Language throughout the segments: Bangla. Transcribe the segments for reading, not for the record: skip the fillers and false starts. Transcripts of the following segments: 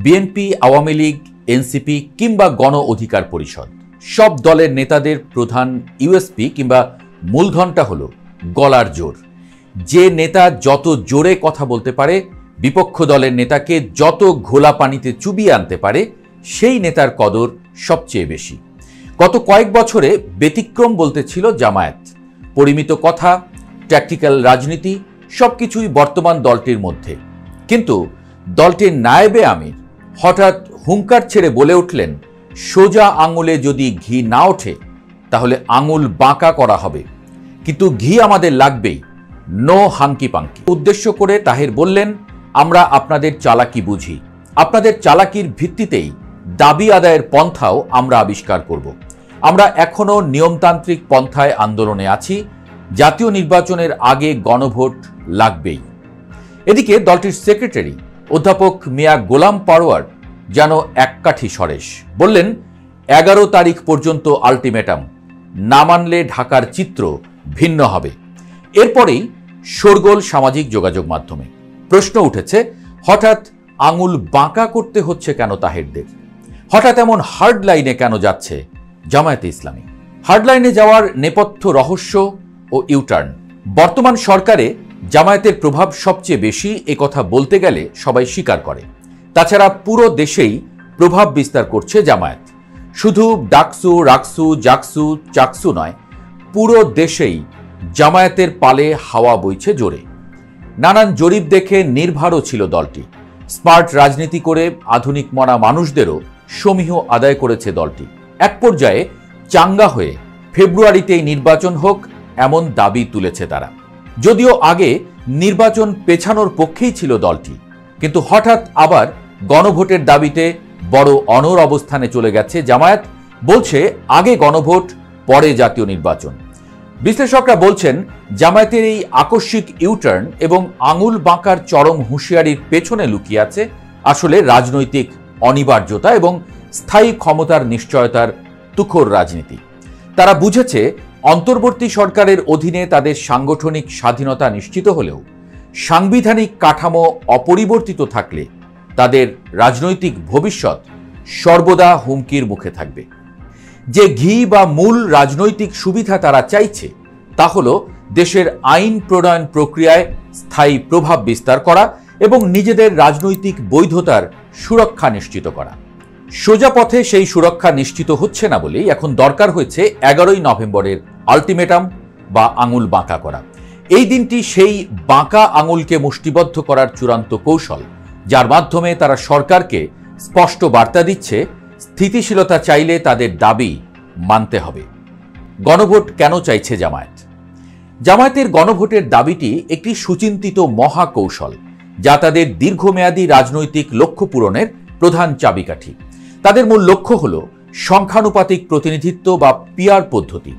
বিএনপি, আওয়ামী লীগ, এনসিপি কিংবা গণ অধিকার পরিষদ সব দলের নেতাদের প্রধান ইউএসপি কিংবা মূলধনটা হলো গলার জোর। যে নেতা যত জোরে কথা বলতে পারে, বিপক্ষ দলের নেতাকে যত ঘোলা পানিতে চুবিয়ে আনতে পারে, সেই নেতার কদর সবচেয়ে বেশি। গত কয়েক বছরে ব্যতিক্রম বলতে ছিল জামায়াত। পরিমিত কথা, ট্যাকটিক্যাল রাজনীতি সবকিছুই বর্তমান দলটির মধ্যে। কিন্তু দলটির নায়েবে আমির হঠাৎ হুঙ্কার ছেড়ে বলে উঠলেন, সোজা আঙুলে যদি ঘি না ওঠে তাহলে আঙুল বাঁকা করা হবে, কিন্তু ঘি আমাদের লাগবেই, নো হাঙ্কি পাঙ্কি। উদ্দেশ্য করে তাহের বললেন, আমরা আপনাদের চালাকি বুঝি, আপনাদের চালাকির ভিত্তিতেই দাবি আদায়ের পন্থাও আমরা আবিষ্কার করব। আমরা এখনো নিয়মতান্ত্রিক পন্থায় আন্দোলনে আছি, জাতীয় নির্বাচনের আগে গণভোট লাগবেই। এদিকে দলটির সেক্রেটারি অধ্যাপক মিয়া গোলাম পারওয়ার যেন এককাঠি সরেশ, বললেন 11 তারিখ পর্যন্ত আলটিমেটাম, না মানলে ঢাকার চিত্র ভিন্ন হবে। এরপরেই শোরগোল সামাজিক যোগাযোগ মাধ্যমে। প্রশ্ন উঠেছে, হঠাৎ আঙুল বাঁকা করতে হচ্ছে কেন তাহেরদের? হঠাৎ এমন হার্ড লাইনে কেন যাচ্ছে জামায়াতে ইসলামী? হার্ড লাইনে যাওয়ার নেপথ্য রহস্য ও ইউটার্ন। বর্তমান সরকারে জামায়াতের প্রভাব সবচেয়ে বেশি, কথা বলতে গেলে সবাই স্বীকার করে। তাছাড়া পুরো দেশেই প্রভাব বিস্তার করছে জামায়াত। শুধু ডাকসু, রাকসু, জাকসু, চাকসু নয়, পুরো দেশেই জামায়াতের পালে হাওয়া বইছে জোরে। নানান জরিপ দেখে নির্ভারও ছিল দলটি। স্মার্ট রাজনীতি করে আধুনিক মনা মানুষদেরও সমীহ আদায় করেছে দলটি। এক পর্যায়ে চাঙ্গা হয়ে ফেব্রুয়ারিতেই নির্বাচন হোক এমন দাবি তুলেছে তারা। যদিও আগে নির্বাচন পেছানোর পক্ষেই ছিল দলটি, কিন্তু হঠাৎ আবার গণভোটের দাবিতে বড় অনড় অবস্থানে চলে গেছে জামায়াত। বলছে আগে গণভোট, পরে জাতীয় নির্বাচন। বিশ্লেষকরা বলছেন, জামায়াতের এই আকস্মিক ইউটার্ন এবং আঙুল বাঁকার চরম হুঁশিয়ারির পেছনে লুকিয়ে আছে আসলে রাজনৈতিক অনিবার্যতা এবং স্থায়ী ক্ষমতার নিশ্চয়তার তুখোর রাজনীতি। তারা বুঝেছে, অন্তর্বর্তী সরকারের অধীনে তাদের সাংগঠনিক স্বাধীনতা নিশ্চিত হলেও সাংবিধানিক কাঠামো অপরিবর্তিত থাকলে তাদের রাজনৈতিক ভবিষ্যৎ সর্বদা হুমকির মুখে থাকবে। যে ঘি বা মূল রাজনৈতিক সুবিধা তারা চাইছে তা হল দেশের আইন প্রণয়ন প্রক্রিয়ায় স্থায়ী প্রভাব বিস্তার করা এবং নিজেদের রাজনৈতিক বৈধতার সুরক্ষা নিশ্চিত করা। সোজা পথে সেই সুরক্ষা নিশ্চিত হচ্ছে না বলেই এখন দরকার হয়েছে 11ই নভেম্বরের আলটিমেটাম বা আঙুল বাঁকা করা। এই দিনটি সেই বাঁকা আঙুলকে মুষ্টিবদ্ধ করার চূড়ান্ত কৌশল, যার মাধ্যমে তারা সরকারকে স্পষ্ট বার্তা দিচ্ছে, স্থিতিশীলতা চাইলে তাদের দাবি মানতে হবে। গণভোট কেন চাইছে জামায়াত? জামায়াতের গণভোটের দাবিটি একটি সুচিন্তিত মহাকৌশল, যা তাদের দীর্ঘমেয়াদী রাজনৈতিক লক্ষ্য পূরণের প্রধান চাবিকাঠি। তাদের মূল লক্ষ্য হল সংখ্যানুপাতিক প্রতিনিধিত্ব বা পিআর পদ্ধতি।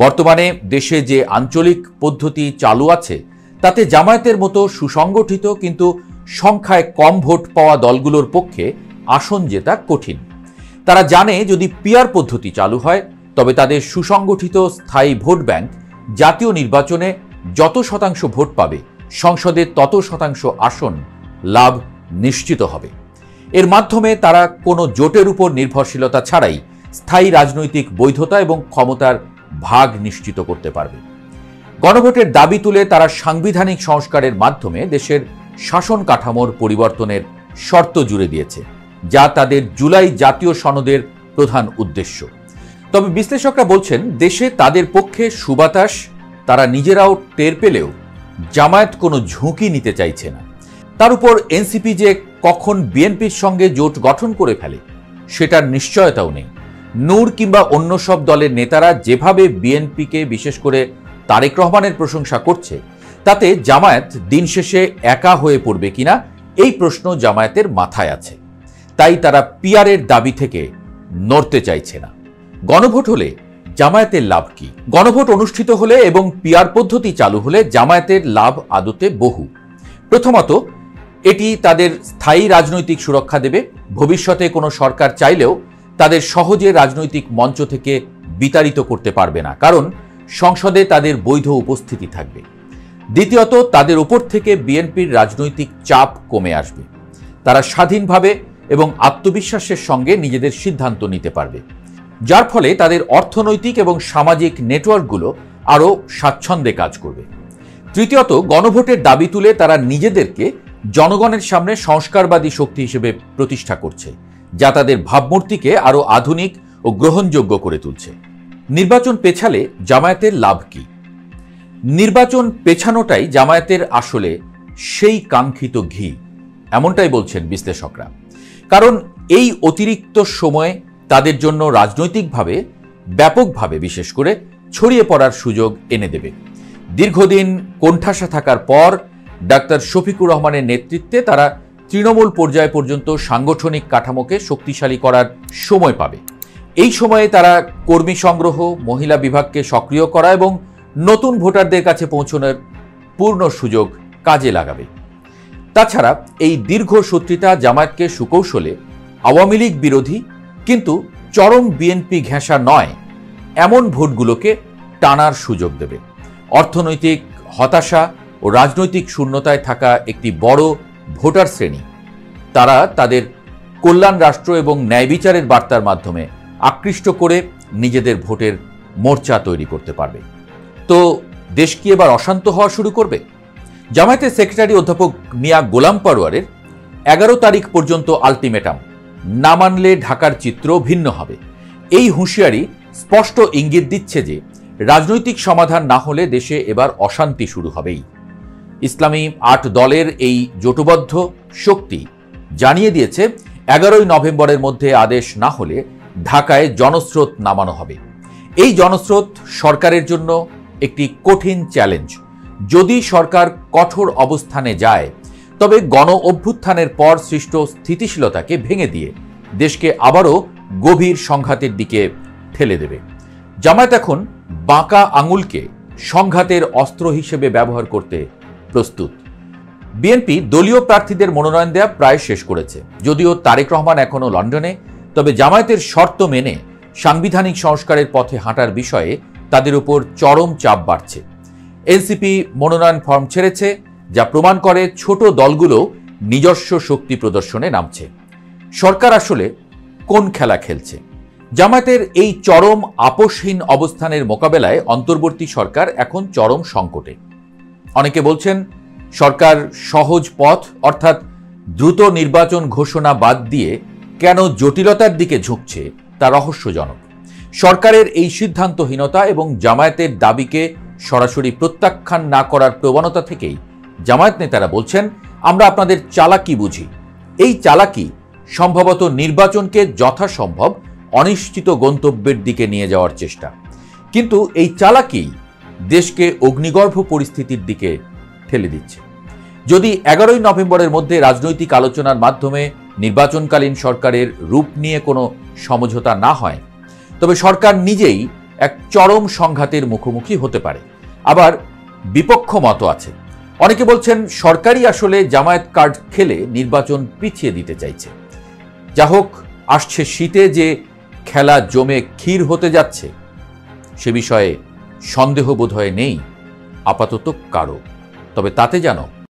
বর্তমানে দেশে যে আঞ্চলিক পদ্ধতি চালু আছে তাতে জামায়াতের মতো সুসংগঠিত কিন্তু সংখ্যায় কম ভোট পাওয়া দলগুলোর পক্ষে আসন জেতা কঠিন। তারা জানে, যদি পিআর পদ্ধতি চালু হয় তবে তাদের সুসংগঠিত স্থায়ী ভোট ব্যাংক জাতীয় নির্বাচনে যত শতাংশ ভোট পাবে, সংসদে তত শতাংশ আসন লাভ নিশ্চিত হবে। এর মাধ্যমে তারা কোনো জোটের উপর নির্ভরশীলতা ছাড়াই স্থায়ী রাজনৈতিক বৈধতা এবং ক্ষমতার ভাগ নিশ্চিত করতে পারবে। গণভোটের দাবি তুলে তারা সাংবিধানিক সংস্কারের মাধ্যমে দেশের শাসন কাঠামোর পরিবর্তনের শর্ত জুড়ে দিয়েছে, যা তাদের জুলাই জাতীয় সনদের প্রধান উদ্দেশ্য। তবে বিশ্লেষকরা বলছেন, দেশে তাদের পক্ষে সুবাতাস তারা নিজেরাও টের পেলেও জামায়াত কোনো ঝুঁকি নিতে চাইছে না। তার উপর এনসিপি যে কখন বিএনপির সঙ্গে জোট গঠন করে ফেলে সেটার নিশ্চয়তাও নেই। নূর কিংবা অন্য সব দলের নেতারা যেভাবে বিএনপিকে, বিশেষ করে তারেক রহমানের প্রশংসা করছে, তাতে জামায়াত দিন শেষে একা হয়ে পড়বে কিনা এই প্রশ্ন জামায়াতের মাথায় আছে। তাই তারা পিআরের দাবি থেকে নড়তে চাইছে না। গণভোট হলে জামায়াতের লাভ কি? গণভোট অনুষ্ঠিত হলে এবং পিআর পদ্ধতি চালু হলে জামায়াতের লাভ আদতে বহু। প্রথমত, এটি তাদের স্থায়ী রাজনৈতিক সুরক্ষা দেবে। ভবিষ্যতে কোনো সরকার চাইলেও তাদের সহজে রাজনৈতিক মঞ্চ থেকে বিতাড়িত করতে পারবে না, কারণ সংসদে তাদের বৈধ উপস্থিতি থাকবে। দ্বিতীয়ত, তাদের উপর থেকে বিএনপির রাজনৈতিক চাপ কমে আসবে। তারা স্বাধীনভাবে এবং আত্মবিশ্বাসের সঙ্গে নিজেদের সিদ্ধান্ত নিতে পারবে, যার ফলে তাদের অর্থনৈতিক এবং সামাজিক নেটওয়ার্কগুলো আরও স্বাচ্ছন্দ্যে কাজ করবে। তৃতীয়ত, গণভোটের দাবি তুলে তারা নিজেদেরকে জনগণের সামনে সংস্কারবাদী শক্তি হিসেবে প্রতিষ্ঠা করছে, যা তাদের ভাবমূর্তিকে আরও আধুনিক ও গ্রহণযোগ্য করে তুলছে। নির্বাচন পেছালে জামায়াতের লাভ কি? নির্বাচন পেছানোটাই জামায়াতের আসলে সেই কাঙ্ক্ষিত ঘি, এমনটাই বলছেন বিশ্লেষকরা। কারণ এই অতিরিক্ত সময় তাদের জন্য রাজনৈতিকভাবে ব্যাপকভাবে বিশেষ করে ছড়িয়ে পড়ার সুযোগ এনে দেবে। দীর্ঘদিন কোণঠাসা থাকার পর ডাক্তার শফিকুর রহমানের নেতৃত্বে তারা তৃণমূল পর্যায় পর্যন্ত সাংগঠনিক কাঠামোকে শক্তিশালী করার সময় পাবে। এই সময়ে তারা কর্মী সংগ্রহ, মহিলা বিভাগকে সক্রিয় করা এবং নতুন ভোটারদের কাছে পৌঁছানোর পূর্ণ সুযোগ কাজে লাগাবে। তাছাড়া এই দীর্ঘ সূত্রিতা জামায়াতকে সুকৌশলে আওয়ামী লীগ বিরোধী কিন্তু চরম বিএনপি ঘেঁষা নয় এমন ভোটগুলোকে টানার সুযোগ দেবে। অর্থনৈতিক হতাশা ও রাজনৈতিক শূন্যতায় থাকা একটি বড় ভোটার শ্রেণী তারা তাদের কল্যাণ রাষ্ট্র এবং ন্যায় বিচারের বার্তার মাধ্যমে আকৃষ্ট করে নিজেদের ভোটের মোর্চা তৈরি করতে পারবে। তো দেশ কি এবার অশান্ত হওয়া শুরু করবে? জামায়াতের সেক্রেটারি অধ্যাপক মিয়া গোলাম পরোয়ারের 11 তারিখ পর্যন্ত আলটিমেটাম, না মানলে ঢাকার চিত্র ভিন্ন হবে। এই হুঁশিয়ারি স্পষ্ট ইঙ্গিত দিচ্ছে যে রাজনৈতিক সমাধান না হলে দেশে এবার অশান্তি শুরু হবেই। ইসলামী 8 দলের এই জোটবদ্ধ শক্তি জানিয়ে দিয়েছে 11ই নভেম্বরের মধ্যে আদেশ না হলে ঢাকায় জনস্রোত নামানো হবে। এই জনস্রোত সরকারের জন্য একটি কঠিন চ্যালেঞ্জ। যদি সরকার কঠোর অবস্থানে যায় তবে গণ অভ্যুত্থানের পর সৃষ্ট স্থিতিশীলতাকে ভেঙে দিয়ে দেশকে আবারও গভীর সংঘাতের দিকে ঠেলে দেবে। জামায়াত এখন বাঁকা আঙুলকে সংঘাতের অস্ত্র হিসেবে ব্যবহার করতে প্রস্তুত। বিএনপি দলীয় প্রার্থীদের মনোনয়ন দেওয়া প্রায় শেষ করেছে। যদিও তারেক রহমান এখনও লন্ডনে, তবে জামায়াতের শর্ত মেনে সাংবিধানিক সংস্কারের পথে হাঁটার বিষয়ে তাদের উপর চরম চাপ বাড়ছে। এনসিপি মনোনয়ন ফর্ম ছেড়েছে, যা প্রমাণ করে ছোট দলগুলো নিজস্ব শক্তি প্রদর্শনে নামছে। সরকার আসলে কোন খেলা খেলছে? জামায়াতের এই চরম আপোষহীন অবস্থানের মোকাবেলায় অন্তর্বর্তী সরকার এখন চরম সংকটে। অনেকে বলছেন সরকার সহজ পথ অর্থাৎ দ্রুত নির্বাচন ঘোষণা বাদ দিয়ে কেন জটিলতার দিকে ঝুঁকছে তা রহস্যজনক। সরকারের এই সিদ্ধান্তহীনতা এবং জামায়াতের দাবিকে সরাসরি প্রত্যাখ্যান না করার প্রবণতা থেকেই জামায়াত নেতারা বলছেন, আমরা আপনাদের চালাকি বুঝি। এই চালাকি সম্ভবত নির্বাচনকে যথাসম্ভব অনিশ্চিত গন্তব্যের দিকে নিয়ে যাওয়ার চেষ্টা। কিন্তু এই চালাকি দেশকে অগ্নিগর্ভ পরিস্থিতির দিকে ঠেলে দিচ্ছে। যদি 11ই নভেম্বরের মধ্যে রাজনৈতিক আলোচনার মাধ্যমে নির্বাচনকালীন সরকারের রূপ নিয়ে কোনো সমঝোতা না হয়, তবে সরকার নিজেই এক চরম সংঘাতের মুখোমুখি হতে পারে। আবার বিপক্ষ মত আছে। অনেকে বলছেন সরকারই আসলে জামায়াত কার্ড খেলে নির্বাচন পিছিয়ে দিতে চাইছে। যা হোক, আসছে শীতে যে খেলা জমে ক্ষীর হতে যাচ্ছে সে বিষয়ে সন্দেহ বোধহয় নেই আপাতত কারো। তবে তাতে যেন